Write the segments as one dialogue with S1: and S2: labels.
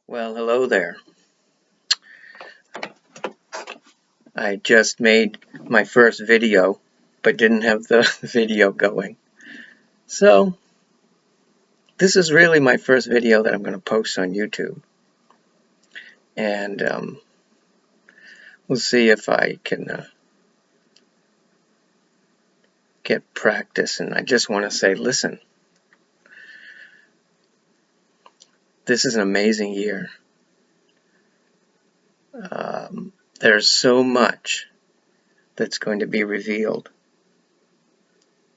S1: Well, hello there. I just made my first video, but didn't have the video going. So, this is really my first video that I'm going to post on YouTube. And we'll see if I can get practice. And I just want to say, listen, this is an amazing year. There's so much that's going to be revealed.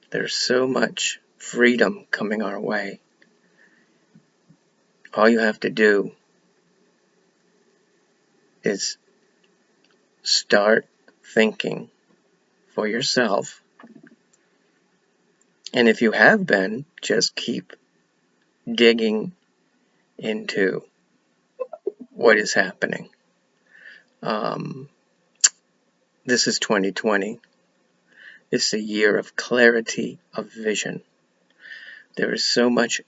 S1: There's so much freedom coming our way. All you have to do is start thinking for yourself. And if you have been, just keep digging into what is happening. This is 2020. It's a year of clarity of vision. There is so much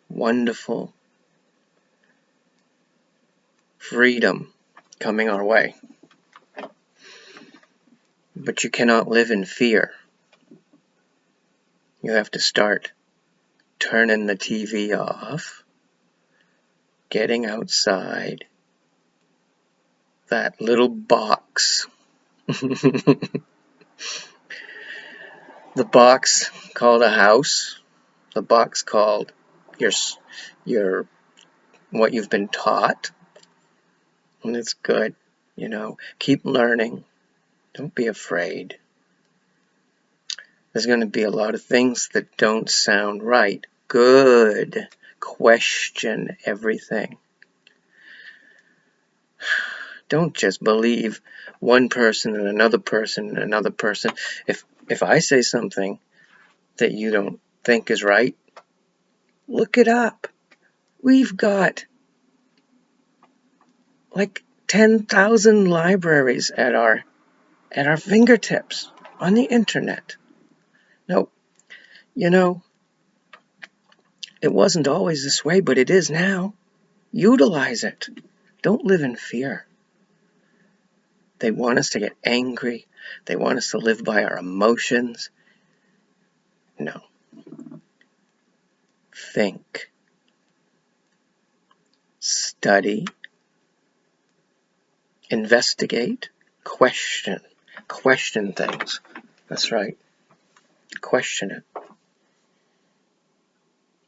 S1: wonderful freedom coming our way. But you cannot live in fear. You have to start turning the TV off, getting outside that little box. The box called a house, the box called your what you've been taught, and it's good, keep learning. Don't be afraid. There's going to be a lot of things that don't sound right. Good. Question everything. Don't just believe one person and another person and another person. If I say something that you don't think is right, look it up. We've got like 10,000 libraries at our fingertips on the internet. No, it wasn't always this way, but it is now. Utilize it. Don't live in fear. They want us to get angry. They want us to live by our emotions. No. Think. Study. Investigate. Question. Question things. That's right. Question it.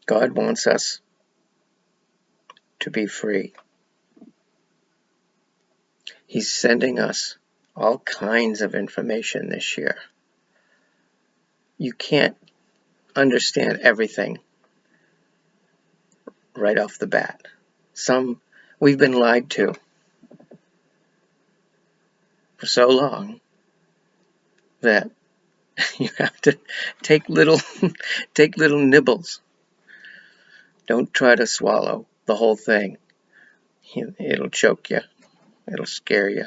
S1: God wants us to be free. He's sending us all kinds of information this year. You can't understand everything right off the bat. We've been lied to for so long that you have to take little nibbles. Don't try to swallow the whole thing. It'll choke you. It'll scare you.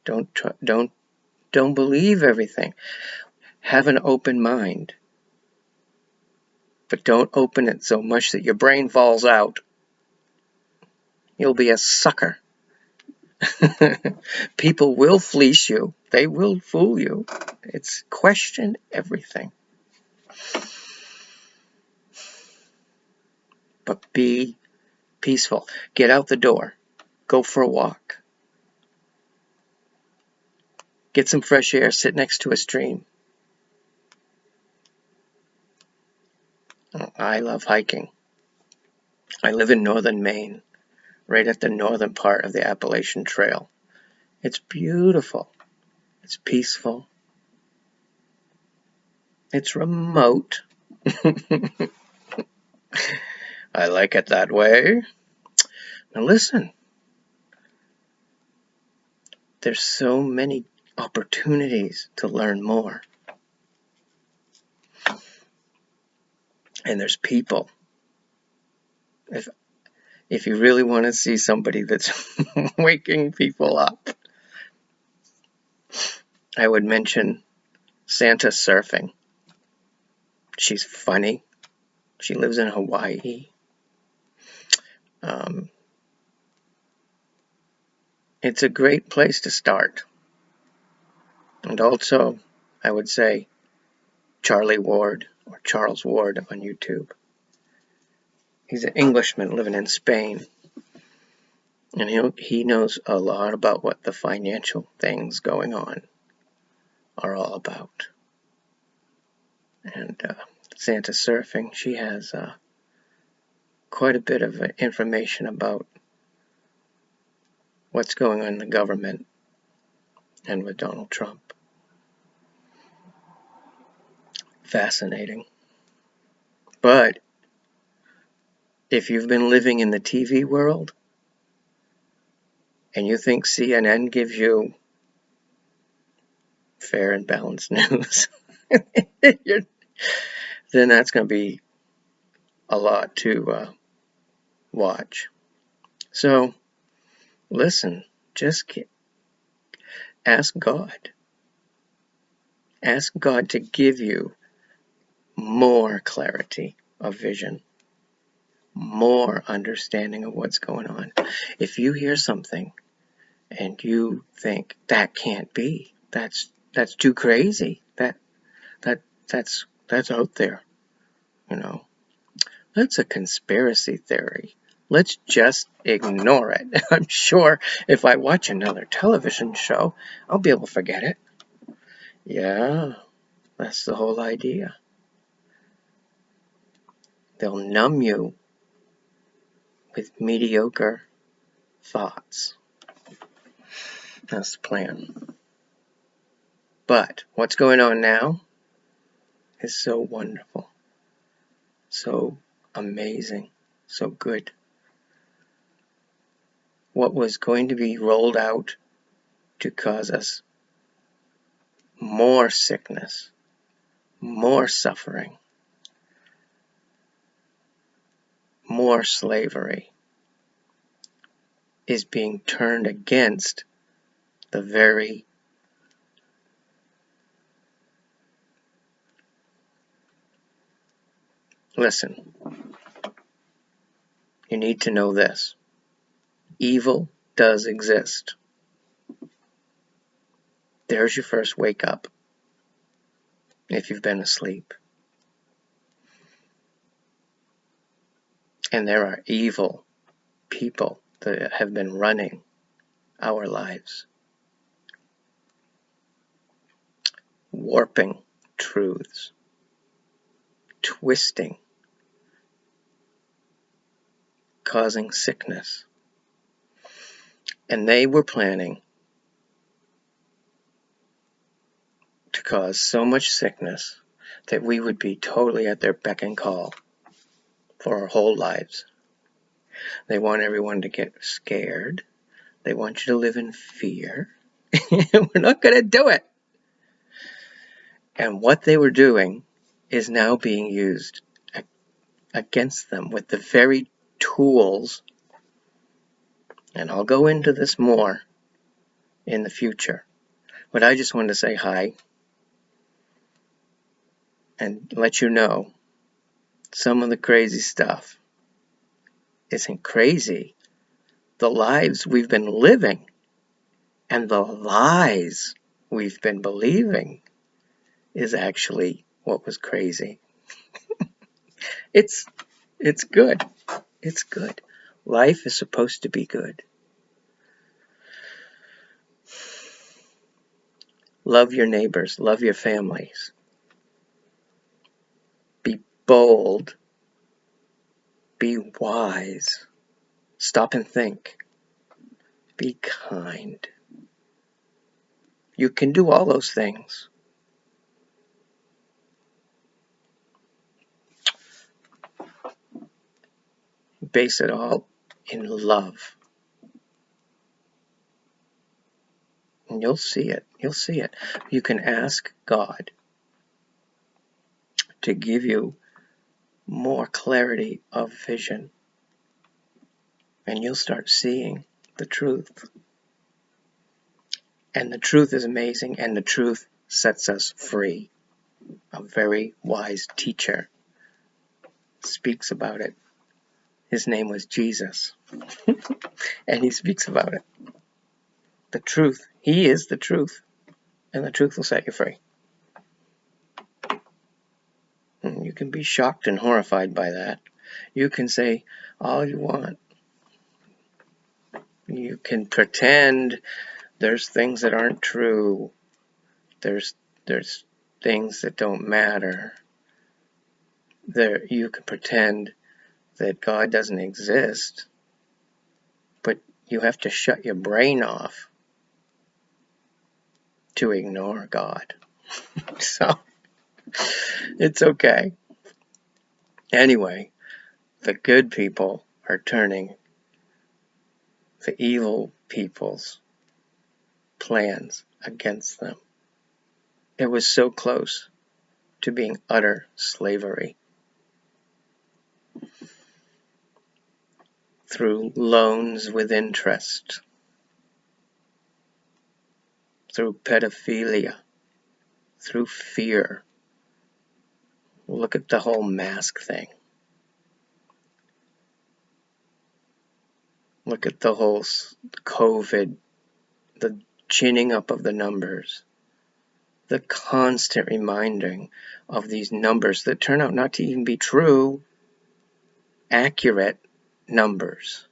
S1: Don't believe everything. Have an open mind. But don't open it so much that your brain falls out. You'll be a sucker. People will fleece you. They will fool you. It's question everything. But be peaceful. Get out the door. Go for a walk. Get some fresh air. Sit next to a stream. I love hiking. I live in northern Maine, right at the northern part of the Appalachian Trail. It's beautiful. It's peaceful. It's remote. I like it that way. Now listen. There's so many opportunities to learn more. And there's people. If you really want to see somebody that's waking people up, I would mention Santa Surfing. She's funny. She lives in Hawaii. It's a great place to start. And also, I would say Charlie Ward or Charles Ward on YouTube. He's an Englishman living in Spain. And he knows a lot about what the financial things going on are all about. And Santa Surfing, she has quite a bit of information about what's going on in the government and with Donald Trump. Fascinating. But if you've been living in the TV world and you think CNN gives you fair and balanced news, then that's going to be a lot to watch. So listen, just ask God. Ask God to give you more clarity of vision, more understanding of what's going on. If you hear something and you think that can't be, that's too crazy, that's out there, that's a conspiracy theory. Let's just ignore it. I'm sure if I watch another television show, I'll be able to forget it. Yeah, that's the whole idea. They'll numb you with mediocre thoughts. That's the plan. But what's going on now is so wonderful, so amazing, so good. What was going to be rolled out to cause us more sickness, more suffering, more slavery is being turned against the very Listen, you need to know this. Evil does exist. There's your first wake up if you've been asleep. And there are evil people that have been running our lives, warping truths, twisting, causing sickness. And they were planning to cause so much sickness that we would be totally at their beck and call for our whole lives. They want everyone to get scared. They want you to live in fear. We're not going to do it. And what they were doing is now being used against them with the very tools, and I'll go into this more in the future. But I just wanted to say hi and let you know some of the crazy stuff isn't crazy. The lives we've been living and the lies we've been believing is actually what was crazy. It's good. It's good. Life is supposed to be good. Love your neighbors. Love your families. Be bold. Be wise. Stop and think. Be kind. You can do all those things. Base it all in love. And you'll see it. You'll see it. You can ask God to give you more clarity of vision. And you'll start seeing the truth. And the truth is amazing, and the truth sets us free. A very wise teacher speaks about it His name was Jesus. And he speaks about it. The truth. He is the truth. And the truth will set you free. And you can be shocked and horrified by that. You can say all you want. You can pretend there's things that aren't true. There's things that don't matter. You can pretend that God doesn't exist, but you have to shut your brain off to ignore God. So, it's okay. Anyway, the good people are turning the evil people's plans against them. It was so close to being utter slavery. Through loans with interest, through pedophilia, through fear. Look at the whole mask thing. Look at the whole COVID, the ginning up of the numbers, the constant reminding of these numbers that turn out not to even be true, accurate numbers.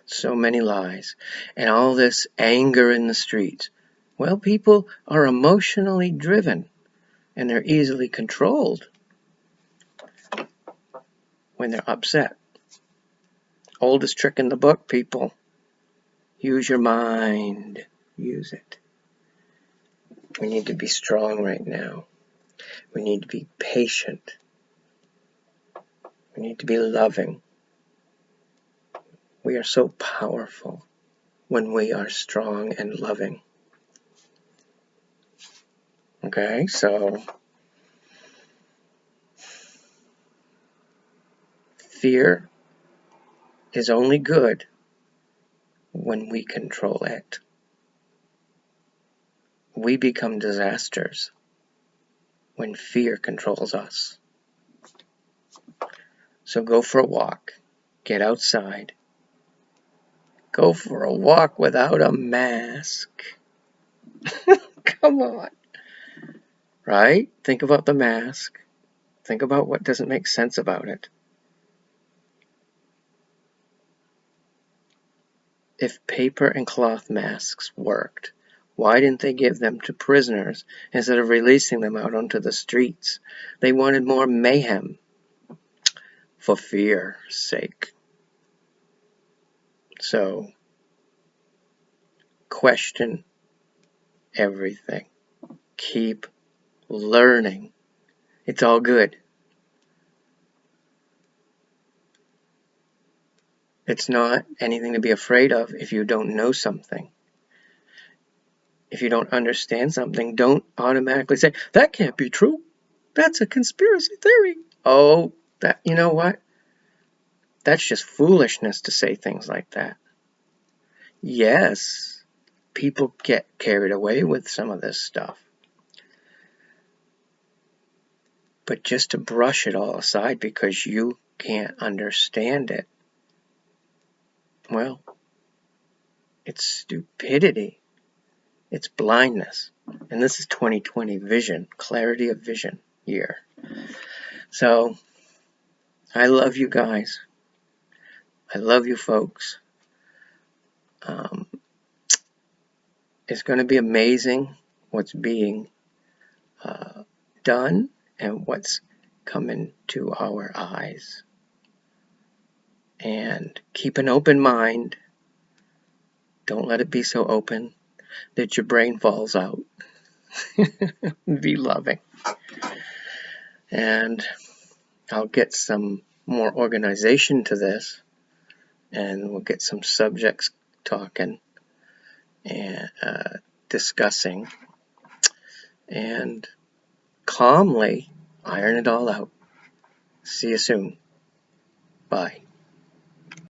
S1: So many lies. And all this anger in the streets. Well, people are emotionally driven, and they're easily controlled when they're upset. Oldest trick in the book, people. Use your mind. Use it. We need to be strong right now. We need to be patient. We need to be loving. We are so powerful when we are strong and loving. Okay, so fear is only good when we control it. We become disasters when fear controls us. So go for a walk. Get outside. Go for a walk without a mask. Come on. Right? Think about the mask. Think about what doesn't make sense about it. If paper and cloth masks worked, why didn't they give them to prisoners instead of releasing them out onto the streets? They wanted more mayhem for fear's sake. So, question everything. Keep learning. It's all good. It's not anything to be afraid of if you don't know something. If you don't understand something, don't automatically say, that can't be true. That's a conspiracy theory. Oh, you know what? That's just foolishness to say things like that. Yes, people get carried away with some of this stuff. But just to brush it all aside because you can't understand it, well, it's stupidity. It's blindness. And this is 2020 vision, clarity of vision year. So, I love you guys. I love you folks. It's going to be amazing what's being done and what's coming to our eyes. And keep an open mind. Don't let it be so open that your brain falls out. Be loving. And I'll get some more organization to this, and we'll get some subjects talking and discussing, and calmly iron it all out. See you soon. Bye.